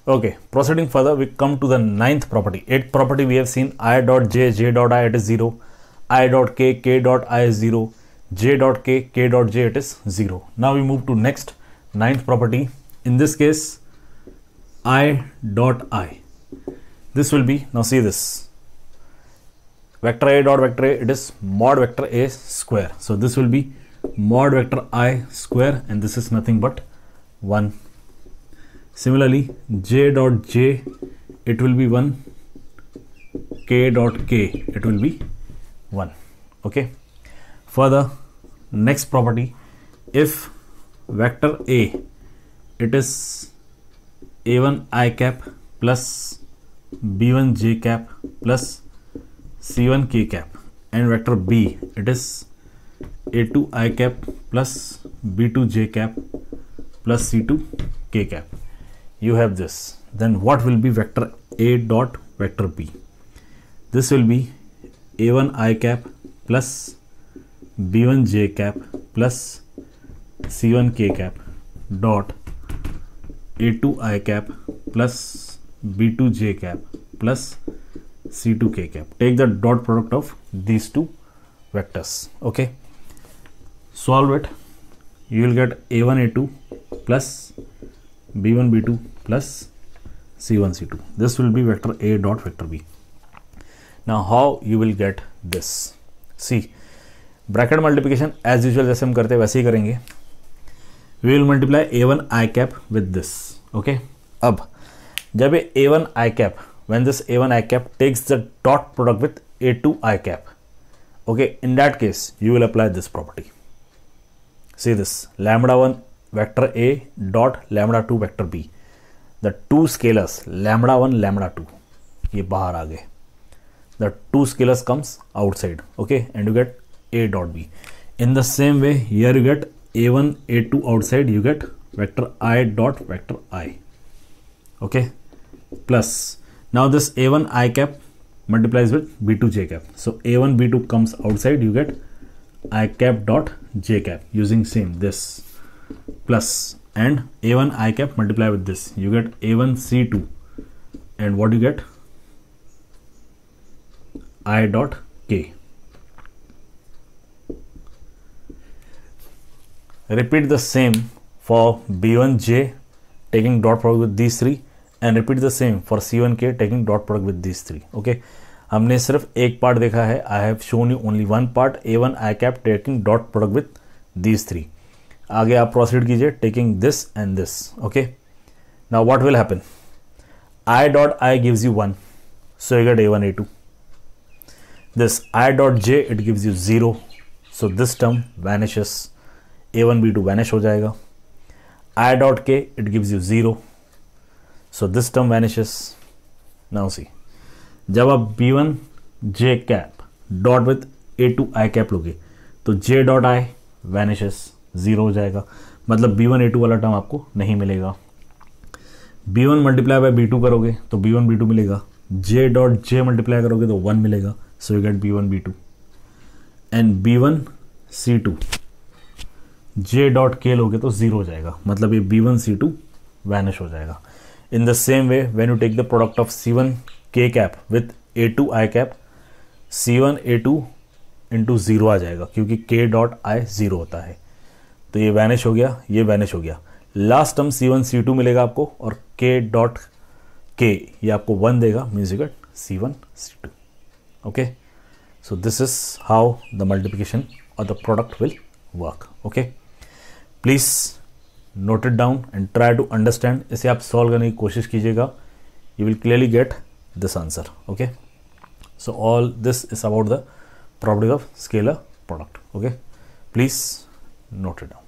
Okay, proceeding further, we come to the ninth property. Eighth property we have seen I dot j, j dot I, it is 0. I dot k, k dot I is 0. J dot k, k dot j, it is 0. Now we move to next ninth property. In this case, I dot I. This will be, now see this. Vector A dot vector A, it is mod vector A square. So this will be mod vector I square, and this is nothing but 1. Similarly, j dot j, it will be 1. K dot k, it will be 1. Okay. Further, next property, if vector A, it is a1 I cap plus b1 j cap plus c1 k cap, and vector B, it is a2 I cap plus b2 j cap plus c2 k cap. You have this. Then what will be vector A dot vector B? This will be a1 I cap plus b1 j cap plus c1 k cap dot a2 I cap plus b2 j cap plus c2 k cap. Take the dot product of these two vectors. Okay. Solve it. You will get a1 a2 plus b1 b2 plus c1 c2. This will be vector A dot vector B. Now how you will get this? See, bracket multiplication as usual जैसे हम करते हैं वैसे ही करेंगे. We will multiply a1 I cap with this. Okay. अब जब ये a1 I cap, when this a1 I cap takes the dot product with a2 I cap, okay, in that case you will apply this property. See this, lambda 1 vector A dot lambda 2 vector B. The two scalars lambda 1 lambda 2 ये बाहर आ गए. The two scalars comes outside. Okay, and you get A dot B. In the same way, here you get a1 a2 outside, you get vector I dot vector I. Okay, plus now this a1 I cap multiplies with b2 j cap. So a1 b2 comes outside, you get I cap dot j cap using same this plus, and a1 I cap multiply with this, you get a1 c2, and what you get I dot k. Repeat the same for b1j taking dot product with these three, and repeat the same for c1k taking dot product with these three. Okay, हमने सिर्फ एक part देखा है. I have shown you only one part, a1 I cap taking dot product with these three. आगे आप proceed कीजिए taking this and this. Okay, now what will happen? I dot I gives you 1, so you get a1 a2. This I dot j, it gives you 0, so this term vanishes. a1 b2 vanish हो जाएगा. I dot k, it gives you 0, so this term vanishes. Now see, जब आप b1 j cap dot with a2 I cap लोगे तो j dot I vanishes, 0 हो जाएगा. मतलब b1 a2 वाला टर्म आपको नहीं मिलेगा. b1 मल्टीप्लाई बाय b2 करोगे तो b1 b2 मिलेगा. j dot j मल्टीप्लाई करोगे तो 1 मिलेगा, so you get b1 b2. and b1 c2 j dot के लोगे तो 0 हो जाएगा, मतलब ये b1 c2 वैनिश हो जाएगा. In the same way when you take the product of c1 k cap with a2 I cap, c1 a2 into 0 आ जाएगा क्योंकि k डॉट I 0 होता है. तो ये वैनिश हो गया, ये वैनिश हो गया. लास्ट टर्म c1 c2 मिलेगा आपको, और k डॉट k ये आपको 1 देगा, means you get c1 c2. Okay, so this is how the multiplication और the product will work. Okay, please note it down and try to understand. इसे आप सॉल्व करने की कोशिश कीजिएगा. You will clearly get this answer. Okay, so all this is about the property of scalar product. Okay, please note it down.